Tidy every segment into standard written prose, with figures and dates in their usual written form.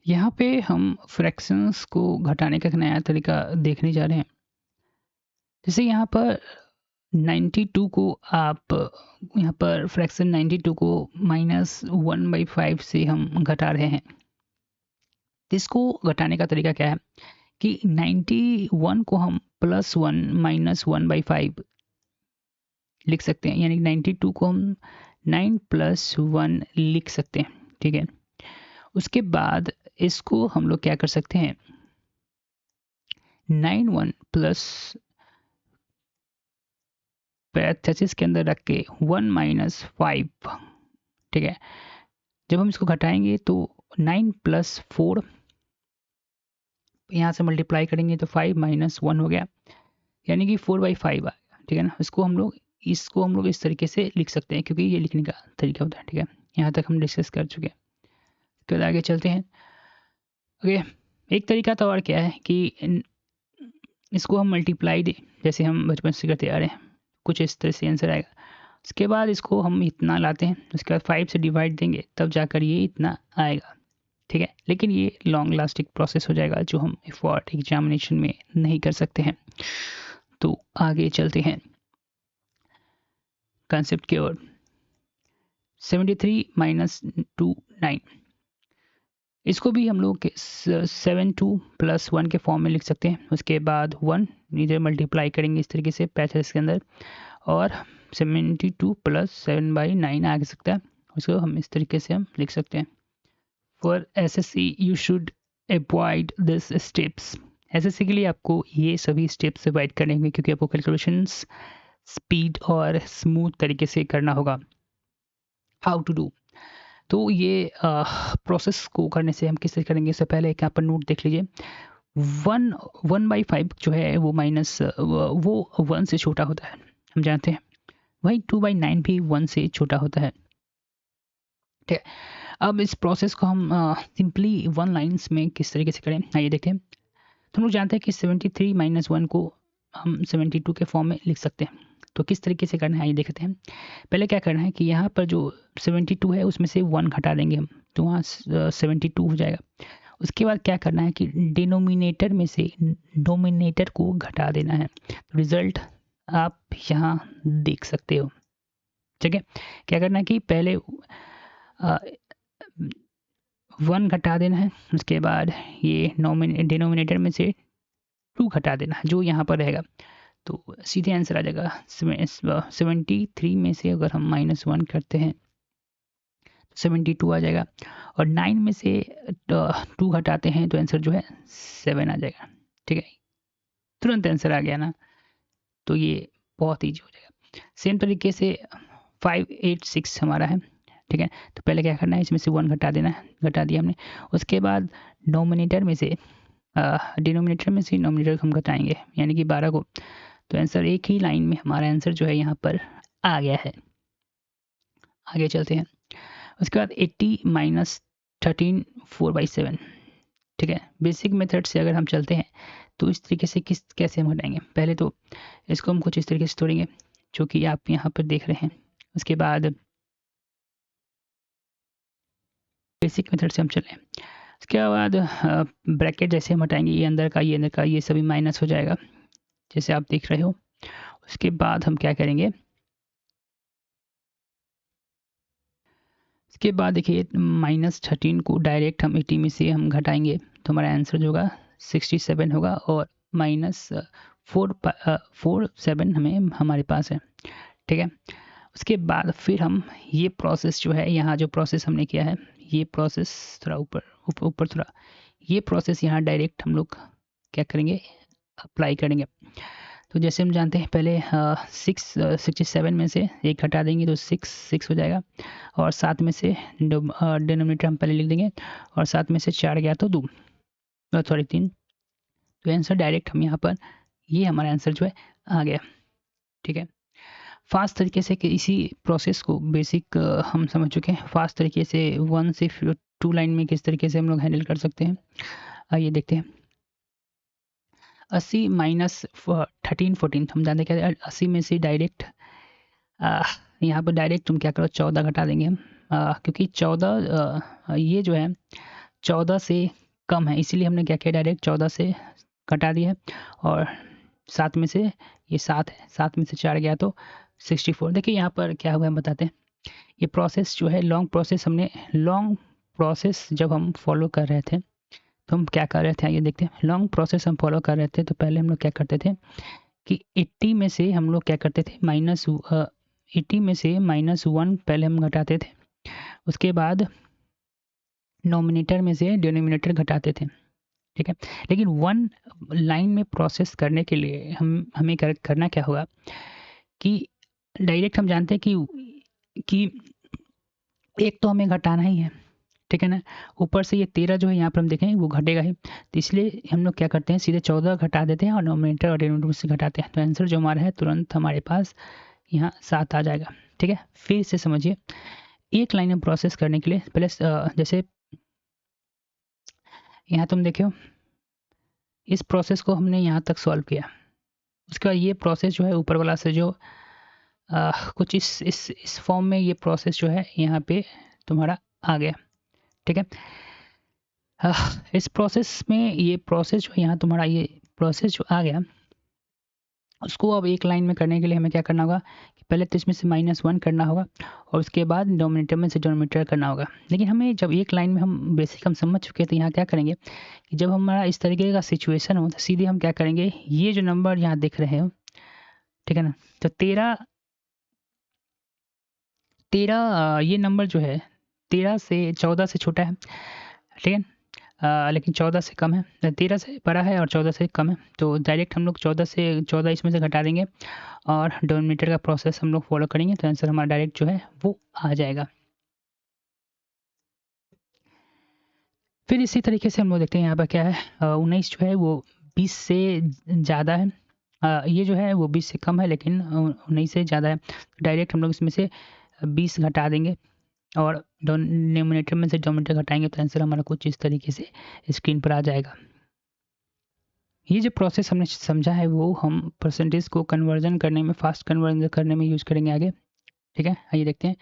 यहाँ पे हम फ्रैक्शंस को घटाने का एक नया तरीका देखने जा रहे हैं। जैसे यहाँ पर 92 को आप यहाँ पर फ्रैक्शन 92 को -1/5 से हम घटा रहे हैं। इसको घटाने का तरीका क्या है कि 91 को हम +1 -1/5 लिख सकते हैं, यानी 92 को हम 9 + 1 लिख सकते हैं। ठीक है, उसके बाद इसको हम लोग क्या कर सकते हैं, 91 प्लस पैरेंथेसिस के अंदर रख के 1 - 5। ठीक है, जब हम इसको घटाएंगे तो 9 + 4 यहाँ से मल्टीप्लाई करेंगे तो 5 - 1 हो गया, यानी कि 4/5 आ गया। ठीक है ना, इसको हम लोग इस तरीके से लिख सकते हैं, क्योंकि ये लिखने का तरीका होता है। ठीक है, यहाँ तक हम डिस्कस कर चुके हैं। उसके बाद आगे चलते हैं। ओके, एक तरीका तो और क्या है कि इसको हम मल्टीप्लाई दें, जैसे हम बचपन से करते आ रहे हैं, कुछ इस तरह से आंसर आएगा। उसके बाद इसको हम इतना लाते हैं, उसके बाद 5 से डिवाइड देंगे, तब जाकर ये इतना आएगा। ठीक है, लेकिन ये लॉन्ग लास्टिंग प्रोसेस हो जाएगा, जो हम एफर्ट एग्जामिनेशन में नहीं कर सकते हैं। तो आगे चलते हैं कंसेप्ट की ओर। 73 - 2 9, इसको भी हम लोग 72 + 1 के फॉर्म में लिख सकते हैं। उसके बाद 1 इधर मल्टीप्लाई करेंगे इस तरीके से 45 के अंदर, और 72 + 7/9 आ सकता है, उसको हम इस तरीके से हम लिख सकते हैं। For SSC you should avoid this steps. SSC के लिए आपको ये सभी स्टेप्स अवॉइड करने होंगे, क्योंकि आपको कैलकुलेशंस स्पीड और स्मूथ तरीके से करना होगा। हाउ टू डू, तो ये प्रोसेस को करने से हम किस तरह करेंगे, इससे पहले एक यहाँ पर नोट देख लीजिए। 1/5 जो है वो माइनस वो 1 से छोटा होता है, हम जानते हैं। वही 2/9 भी 1 से छोटा होता है। ठीक है, अब इस प्रोसेस को हम सिंपली 1 लाइन्स में किस तरीके से करें, आइए देखते हैं। तो हम लोग जानते हैं कि 73 - 1 को हम 72 के फॉर्म में लिख सकते हैं। तो किस तरीके से करना है, आइए देखते हैं। पहले क्या करना है कि यहाँ पर जो 72 है उसमें से 1 घटा देंगे हम, तो वहाँ 72 हो जाएगा। उसके बाद क्या करना है कि डिनोमिनेटर में से डोमिनेटर को घटा देना है। रिजल्ट आप यहाँ देख सकते हो। ठीक है, क्या करना है कि पहले 1 घटा देना है, उसके बाद ये डिनोमिनेटर में से 2 घटा देना है, जो यहाँ पर रहेगा। तो सीधे आंसर आ जाएगा 73 में से अगर हम -1 करते हैं तो 72 आ जाएगा, और 9 में से 2 घटाते हैं तो आंसर जो है 7 आ जाएगा। ठीक है, तुरंत आंसर आ गया ना, तो ये बहुत ईजी हो जाएगा। सेम तरीके से 586 हमारा है। ठीक है, तो पहले क्या करना है, इसमें से 1 घटा देना है, घटा दिया हमने। उसके बाद डिनोमिनेटर में से नोमिनेटर हम घटाएंगे, यानी कि 12 को, तो आंसर एक ही लाइन में हमारा आंसर जो है यहाँ पर आ गया है। आगे चलते हैं। उसके बाद 80 - 13 4/7। ठीक है, बेसिक मेथड से अगर हम चलते हैं तो इस तरीके से कैसे हम हटाएंगे। पहले तो इसको हम कुछ इस तरीके से तोड़ेंगे, जो कि आप यहाँ पर देख रहे हैं। उसके बाद बेसिक मेथड से हम चलें, उसके बाद ब्रैकेट जैसे हम हटाएंगे, ये अंदर का ये सभी माइनस हो जाएगा, जैसे आप देख रहे हो। उसके बाद हम क्या करेंगे, इसके बाद देखिए -13 को डायरेक्ट हम 80 में से हम घटाएंगे, तो हमारा आंसर जो होगा 67 होगा, और -47 हमें हमारे पास है। ठीक है, उसके बाद फिर हम ये प्रोसेस जो है, यहाँ जो प्रोसेस हमने किया है, ये प्रोसेस थोड़ा ऊपर ऊपर ऊपर थोड़ा, ये प्रोसेस यहाँ डायरेक्ट हम लोग क्या करेंगे, अप्लाई करेंगे। तो जैसे हम जानते हैं पहले 67 में से 1 घटा देंगे तो 6 हो जाएगा, और 7 में से डिनोमिनेटर हम पहले लिख देंगे, और 7 में से 4 गया तो 2, सॉरी 3। तो आंसर डायरेक्ट हम यहाँ पर, ये हमारा आंसर जो है आ गया। ठीक है, फास्ट तरीके से कि इसी प्रोसेस को बेसिक हम समझ चुके हैं। फास्ट तरीके से 1 से 2 लाइन में किस तरीके से हम लोग हैंडल कर सकते हैं, आइए देखते हैं। 80 - 13 14, हम जानते हैं क्या 80 में से डायरेक्ट यहाँ पर डायरेक्ट तुम क्या करो 14 घटा देंगे हम, क्योंकि 14 ये जो है 14 से कम है, इसीलिए हमने क्या किया, डायरेक्ट 14 से घटा दिया है। और 7 में से ये 7 है, 7 में से 4 गया तो 64। देखिए यहाँ पर क्या हुआ हम बताते हैं। ये प्रोसेस जो है लॉन्ग प्रोसेस जब हम फॉलो कर रहे थे तो हम क्या कर रहे थे, ये देखते हैं। लॉन्ग प्रोसेस हम फॉलो कर रहे थे तो पहले हम लोग क्या करते थे कि 80 में से हम लोग क्या करते थे, -80 में से -1 पहले हम घटाते थे। उसके बाद नोमिनेटर में से डिनोमिनेटर घटाते थे, ठीक है। लेकिन वन लाइन में प्रोसेस करने के लिए हमें करना क्या होगा कि डायरेक्ट हम जानते हैं कि एक तो हमें घटाना ही है, ठीक है ना। ऊपर से ये 13 जो है यहाँ पर हम देखें वो घटेगा ही, तो इसलिए हम लोग क्या करते हैं, सीधे 14 घटा देते हैं और नोमिनेटर और डिनोमिनेटर से घटाते हैं। तो आंसर जो हमारा है तुरंत हमारे पास यहाँ 7 आ जाएगा, ठीक है। फिर से समझिए, एक लाइन में प्रोसेस करने के लिए पहले जैसे यहाँ तुम देखो, इस प्रोसेस को हमने यहाँ तक सॉल्व किया। उसके बाद ये प्रोसेस जो है ऊपर वाला से जो कुछ इस फॉर्म में ये प्रोसेस जो है यहाँ पे तुम्हारा आ गया, ठीक है। इस प्रोसेस में ये प्रोसेस जो यहाँ तुम्हारा ये प्रोसेस जो आ गया, उसको अब एक लाइन में करने के लिए हमें क्या करना होगा कि पहले तो इसमें से -1 करना होगा और उसके बाद डिनोमिनेटर में से डिनोमिनेटर करना होगा। लेकिन हमें जब एक लाइन में हम बेसिक हम समझ चुके हैं, तो यहाँ क्या करेंगे कि जब हमारा इस तरीके का सिचुएशन हो तो सीधे हम क्या करेंगे, ये जो नंबर यहाँ दिख रहे हो, ठीक है ना, तो 13 ये नंबर जो है 13 से 14 से छोटा है, ठीक है। लेकिन 14 से कम है, 13 से बड़ा है और 14 से कम है, तो डायरेक्ट हम लोग 14 इसमें से घटा देंगे और डिनोमिनेटर का प्रोसेस हम लोग फॉलो करेंगे, तो आंसर हमारा डायरेक्ट जो है वो आ जाएगा। फिर इसी तरीके से हम लोग देखते हैं यहाँ पर क्या है, 19 जो है वो 20 से ज़्यादा है, ये जो है वो 20 से कम है लेकिन 19 से ज़्यादा है। डायरेक्ट हम लोग इसमें से 20 घटा देंगे और डिनोमिनेटर में से डिनोमिनेटर घटाएंगे, तो आंसर हमारा कुछ इस तरीके से स्क्रीन पर आ जाएगा। ये जो प्रोसेस हमने समझा है वो हम परसेंटेज को कन्वर्जन करने में, फास्ट कन्वर्जन करने में यूज़ करेंगे आगे, ठीक है। आइए देखते हैं।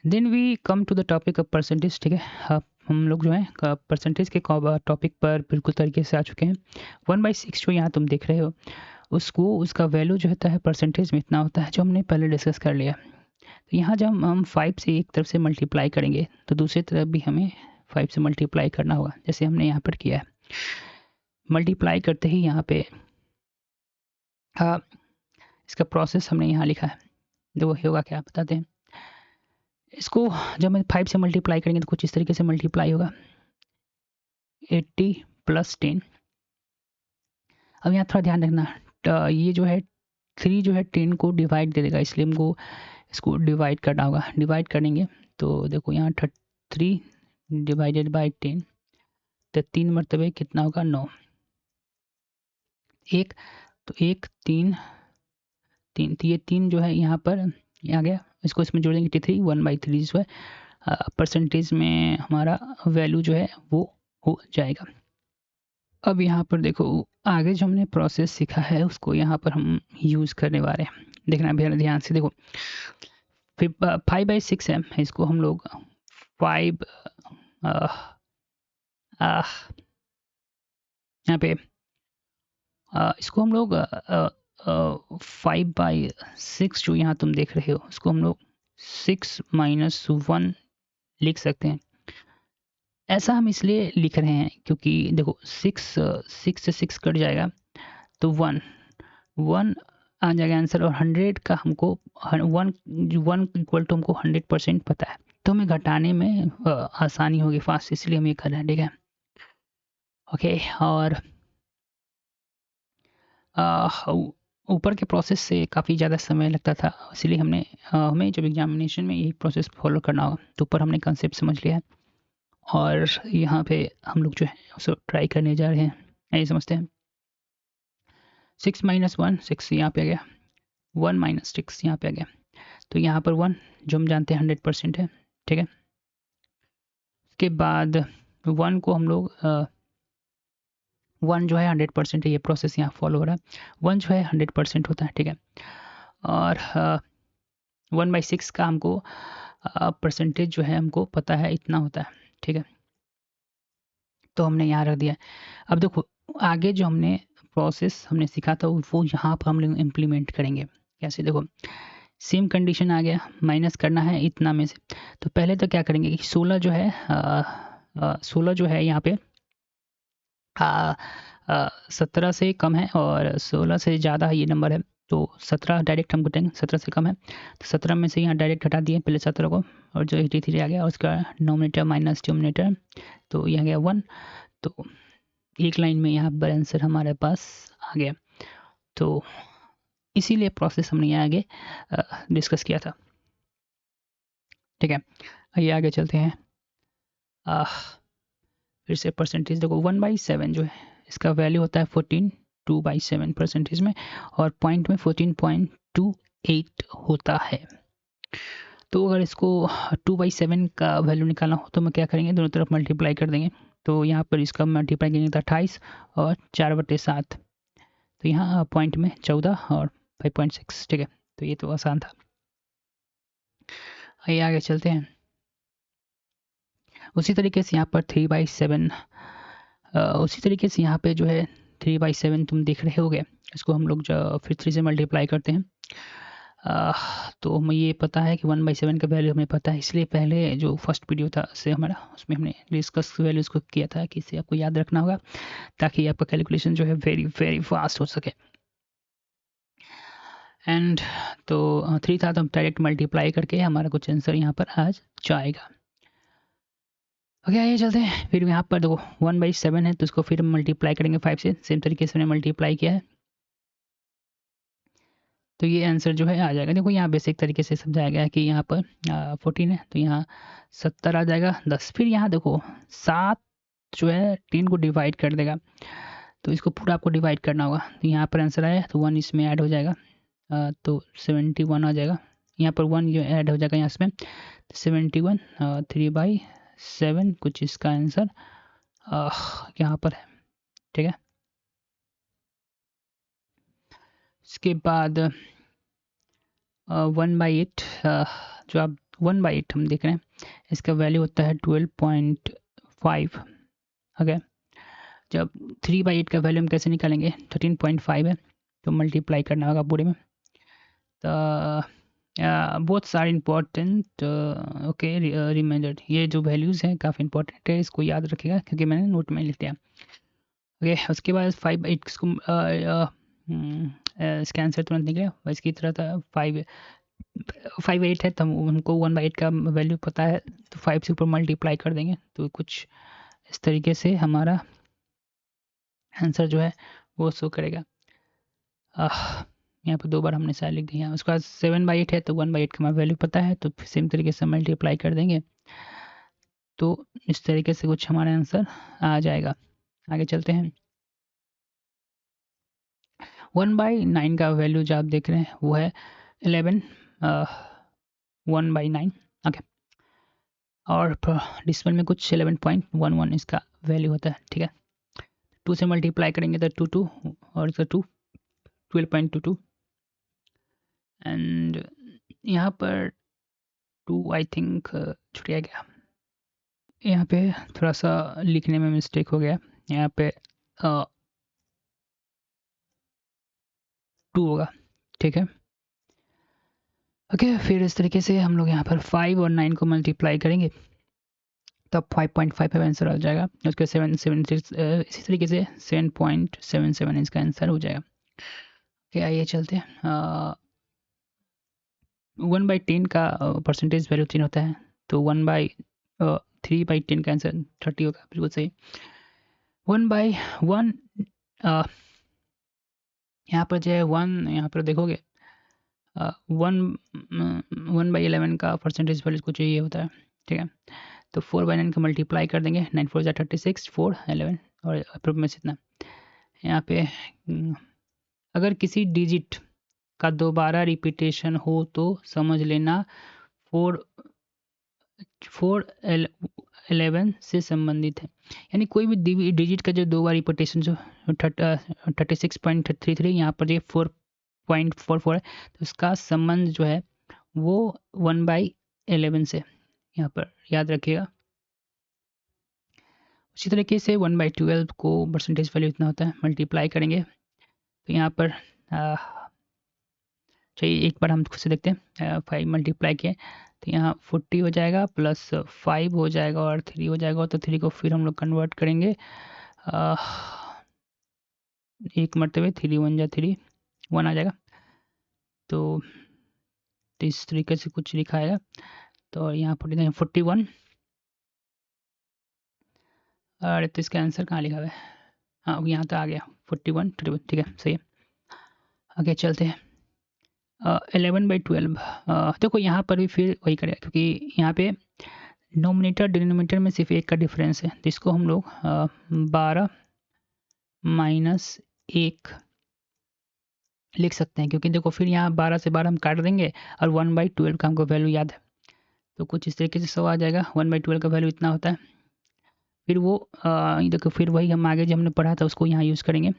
Then we come to the topic of percentage, ठीक है। अब हम लोग जो है परसेंटेज के टॉपिक पर बिल्कुल तरीके से आ चुके हैं। 1/6 जो यहाँ तुम देख रहे हो, उसका वैल्यू जो होता है परसेंटेज में इतना होता है, जो हमने पहले डिस्कस कर लिया। तो यहाँ जब हम 5 से एक तरफ से मल्टीप्लाई करेंगे तो दूसरी तरफ भी हमें 5 से मल्टीप्लाई करना होगा, जैसे हमने यहाँ पर किया है। मल्टीप्लाई करते ही यहाँ पे इसका प्रोसेस हमने यहाँ लिखा है, देखो होगा क्या बताते हैं। इसको जब हम 5 से मल्टीप्लाई करेंगे तो कुछ इस तरीके से मल्टीप्लाई होगा, 80 + 10। अब यहाँ थोड़ा ध्यान रखना, ये जो है 3 जो है 10 को डिवाइड दे देगा, इसलिए हमको इसको डिवाइड करना होगा। डिवाइड करेंगे तो देखो यहाँ 3 डिवाइडेड बाई 10, तो 3 मरतबे कितना होगा, 9। एक तो 1 3 3, तो ये 3 जो है यहाँ पर आ गया, इसको इसमें जोड़ देंगे 83, 1/3 जो है परसेंटेज में हमारा वैल्यू जो है वो हो जाएगा। अब यहाँ पर देखो आगे जो हमने प्रोसेस सीखा है उसको यहाँ पर हम यूज़ करने वाले हैं, देखना भैया ध्यान से देखो। फिर 5/6 है, इसको हम लोग 5 यहाँ पे इसको हम लोग 5/6 जो यहाँ तुम देख रहे हो, उसको हम लोग 6 - 1 लिख सकते हैं। ऐसा हम इसलिए लिख रहे हैं क्योंकि देखो 6 से 6 कट जाएगा तो 1 आ जाएगा आंसर, और 100 का हमको 1 इक्वल टू हमको 100% पता है, तो हमें घटाने में आसानी होगी फास्ट, इसलिए हम ये कर रहे हैं, ठीक है। ओके, और ऊपर के प्रोसेस से काफ़ी ज़्यादा समय लगता था, इसलिए हमें जब एग्जामिनेशन में यही प्रोसेस फॉलो करना होगा, तो ऊपर हमने कंसेप्ट समझ लिया है और यहाँ पे हम लोग जो है उसको ट्राई करने जा रहे हैं। यही समझते हैं। 6 - 1 6 यहाँ पे आ गया, 1 - 6 यहाँ पे आ गया, तो यहाँ पर 1 जो हम जानते हैं 100% है, ठीक है। उसके बाद 1 को हम लोग 1 जो है 100% है, ये प्रोसेस यहाँ फॉलो हो रहा है। 1 जो है 100% होता है, ठीक है। और 1/6 का हमको परसेंटेज जो है हमको पता है इतना होता है, ठीक है। तो हमने यहाँ रख दिया। अब देखो आगे जो हमने प्रोसेस हमने सीखा था वो यहाँ पर हम लोग इम्प्लीमेंट करेंगे। कैसे, देखो सेम कंडीशन आ गया, माइनस करना है इतना में से। तो पहले तो क्या करेंगे कि 16 जो है 16 जो है यहाँ पे 17 से कम है और 16 से ज़्यादा ये नंबर है। तो 17 डायरेक्ट हम घटाएंगे, 17 से कम है तो 17 में से यहाँ डायरेक्ट हटा दिए पहले 17 को, और जो 83 आ गया और उसका नोमिनेटर माइनस डिनोमिनेटर, तो यह गया 1। तो एक लाइन में यहाँ पर आंसर हमारे पास आ गया। तो इसीलिए प्रोसेस हमने यहाँ आगे डिस्कस किया था। ठीक है, आइए आगे चलते हैं। फिर से परसेंटेज देखो 1/7 जो है इसका वैल्यू होता है 14, 2/7 परसेंटेज में, और पॉइंट में 14.28 होता है। तो अगर इसको 2/7 का वैल्यू निकालना हो तो मैं क्या करेंगे, दोनों तरफ मल्टीप्लाई कर देंगे। तो यहाँ पर इसका मल्टीप्लाई करेंगे तो 28 और 4/7, तो यहाँ पॉइंट में 14 और 5.6। ठीक है, तो ये तो आसान था। आइए आगे चलते हैं। उसी तरीके से यहाँ पर 3/7, उसी तरीके से यहाँ पे जो है 3/7 तुम देख रहे होगे, इसको हम लोग जो फिर 3 से मल्टीप्लाई करते हैं। तो हमें ये पता है कि 1/7 का वैल्यू हमें पता है, इसलिए पहले जो फर्स्ट वीडियो था से हमारा उसमें हमने डिस्कस वैल्यूज़ को किया था कि इसे आपको याद रखना होगा ताकि आपका कैलकुलेशन जो है वेरी वेरी फास्ट हो सके। एंड तो 3 था तो हम डायरेक्ट मल्टीप्लाई करके हमारा कुछ आंसर यहाँ पर आ जाएगा। ओके आइए चलते हैं। फिर यहाँ पर देखो 1/7 है तो इसको फिर मल्टीप्लाई करेंगे 5 से, सेम तरीके से हमने मल्टीप्लाई किया है तो ये आंसर जो है आ जाएगा। देखो यहाँ बेसिक तरीके से समझाया गया है कि यहाँ पर 14 है तो यहाँ 70 आ जाएगा 10। फिर यहाँ देखो 7 जो है 3 को डिवाइड कर देगा, तो इसको पूरा आपको डिवाइड करना होगा। तो यहाँ पर आंसर आया तो 1 इसमें ऐड हो जाएगा, तो 71 आ जाएगा। यहाँ पर 1 जो ऐड हो जाएगा यहाँ इसमें, तो 71 3/7 कुछ इसका आंसर यहाँ पर है। ठीक है, इसके बाद 1/8 जो आप 1/8 हम देख रहे हैं इसका वैल्यू होता है 12.5। ओके, जब 3/8 का वैल्यू हम कैसे निकालेंगे, 13.5 है तो मल्टीप्लाई करना होगा पूरे में। तो both are important. Okay, reminder, ये जो वैल्यूज़ हैं काफ़ी इंपॉर्टेंट है, इसको याद रखिएगा क्योंकि मैंने नोट में लिख दिया। ओके, उसके बाद 5/8 इसको इसका आंसर तुरंत निकलेगा इसकी तरह था। 5/8 है तो हमको 1/8 का वैल्यू पता है तो 5 से ऊपर मल्टीप्लाई कर देंगे तो कुछ इस तरीके से हमारा आंसर जो है वो शो करेगा। यहाँ पर 2 बार हमने शायद लिख दिया। उसके बाद 7/8 है तो 1/8 का हमारा वैल्यू पता है तो सेम तरीके से मल्टीप्लाई कर देंगे तो इस तरीके से कुछ हमारा आंसर आ जाएगा। आगे चलते हैं। 1/9 का वैल्यू जो आप देख रहे हैं वो है 11, 1/9। ओके, और डिसिमल में कुछ 11.11 इसका वैल्यू होता है। ठीक है, 2 से मल्टीप्लाई करेंगे तो 2 और इसका 2 12.22 एंड यहाँ पर 2 आई थिंक छूट गया। यहाँ पे थोड़ा सा लिखने में मिस्टेक हो गया, यहाँ पे 2 होगा। ठीक है, ओके, फिर इस तरीके से हम लोग यहाँ पर 5 और 9 को मल्टीप्लाई करेंगे तब 5.5 आंसर आ जाएगा। उसके 776 इसी तरीके से 7.77 इसका आंसर हो जाएगा। ओके, आइए चलते हैं। 1/10 का परसेंटेज वैल्यू 3 होता है तो 3/10 का आंसर 30 होगा। बिल्कुल सही। 1/1 यहाँ पर जो है 1, यहाँ पर देखोगे 1/11 का परसेंटेज वैल्यू कुछ ये होता है। ठीक है, तो 4/9 का मल्टीप्लाई कर देंगे, 9 4 जा 36, 4 11 और अप्रूव में इतना। यहाँ पे अगर किसी डिजिट का दोबारा रिपीटेशन हो तो समझ लेना 411 से संबंधित है। यानी कोई भी डिजिट का जो 2 बार रिपीटेशन जो 36.33 यहाँ पर ये 4.44 है तो उसका संबंध जो है वो 1/11 से, यहाँ पर याद रखिएगा उसी तरीके से 1/12 को परसेंटेज वैल्यू इतना होता है, मल्टीप्लाई करेंगे तो यहाँ पर चलिए एक बार हम खुद से देखते हैं। 5 मल्टीप्लाई किए तो यहाँ 40 हो जाएगा, प्लस 5 हो जाएगा और 3 हो जाएगा। तो 3 को फिर हम लोग कन्वर्ट करेंगे एक मरतबे, 3 1 जा 3 1 आ जाएगा। तो इस तरीके से कुछ लिखा आएगा। तो यहाँ पर 41। अरे तो इसका आंसर कहाँ लिखा हुआ है? हाँ यहाँ तो आ गया 41 ठीक है, सही है। आगे चलते हैं। 11/12 देखो यहाँ पर भी फिर वही करेगा, क्योंकि यहाँ पे नोमिनेटर डिनोमिनेटर में सिर्फ एक का डिफरेंस है, तो इसको हम लोग 12 माइनस 1 लिख सकते हैं, क्योंकि देखो फिर यहाँ 12 से 12 हम काट देंगे और 1/12 का हमको वैल्यू याद है। तो कुछ इस तरीके से सब आ जाएगा। 1/12 का वैल्यू इतना होता है। फिर वो देखो फिर वही हम आगे जो हमने पढ़ा था उसको यहाँ यूज़ करेंगे।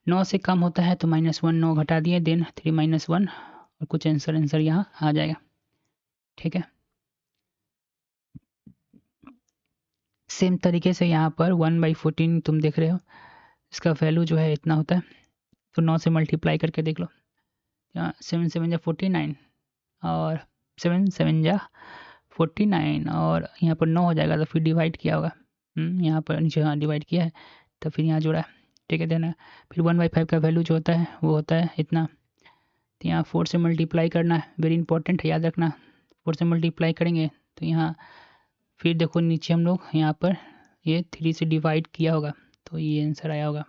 9 से कम होता है तो -1, 9 घटा दिए, देन 3 - 1 और कुछ आंसर यहाँ आ जाएगा। ठीक है, सेम तरीके से यहाँ पर 1/14 तुम देख रहे हो, इसका वैल्यू जो है इतना होता है। तो 9 से मल्टीप्लाई करके देख लो, यहाँ 7 7 जा 49 और 7 7 जा 49 और यहाँ पर 9 हो जाएगा। तो फिर डिवाइड किया होगा, यहाँ पर नीचे हाँ डिवाइड किया है, तो फिर यहाँ जोड़ा है। ठीक है, देना। फिर 1/5 का वैल्यू जो होता है वो होता है इतना। तो यहाँ 4 से मल्टीप्लाई करना है, वेरी इंपॉर्टेंट है, याद रखना। 4 से मल्टीप्लाई करेंगे तो यहाँ फिर देखो नीचे हम लोग यहाँ पर ये 3 से डिवाइड किया होगा, तो ये आंसर आया होगा।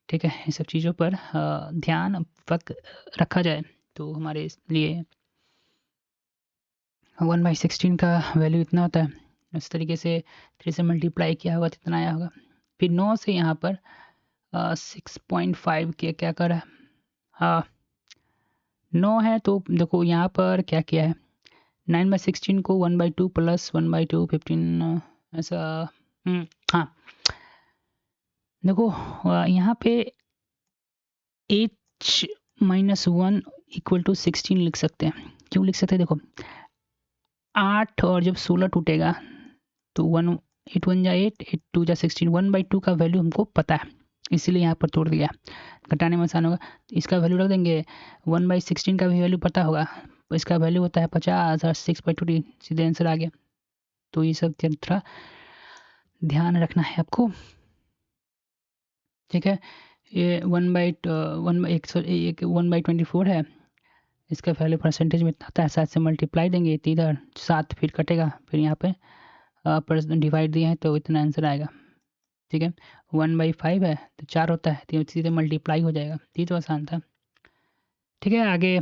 ठीक है, ये सब चीज़ों पर ध्यान वक्त रखा जाए तो हमारे लिए 1/16 का वैल्यू इतना होता है। इस तरीके से 3 से मल्टीप्लाई किया होगा तो इतना आया होगा। फिर 9 से यहाँ पर 6.5 के क्या कर रहा है, हाँ 9 है तो देखो यहाँ पर क्या किया है, 9/16 को 1/2 प्लस 1/2 15 ऐसा। हाँ देखो यहाँ पे h-1 इक्वल टू 16 लिख सकते हैं। क्यों लिख सकते हैं, देखो 8 और जब 16 टूटेगा तो 1 8 1 जा 8 8 2 जा 16, 1/2 का वैल्यू हमको पता है, इसीलिए यहाँ पर तोड़ दिया, घटाने में आसान होगा। तो इसका वैल्यू रख देंगे। 1/16 का भी वैल्यू पता होगा, इसका वैल्यू होता है 50 और 6/2 सीधे आंसर आ गया। तो ये सब थोड़ा ध्यान रखना है आपको। ठीक है, ये 1/24 है, इसका वैल्यू परसेंटेज में इतना आता है। 7 से मल्टीप्लाई देंगे तो इधर 7 फिर कटेगा, फिर यहाँ पे डिवाइड दिए हैं तो इतना आंसर आएगा। ठीक है, 1/5 है तो 4 होता है तो सीधे मल्टीप्लाई हो जाएगा। ये तो आसान था। ठीक है, आगे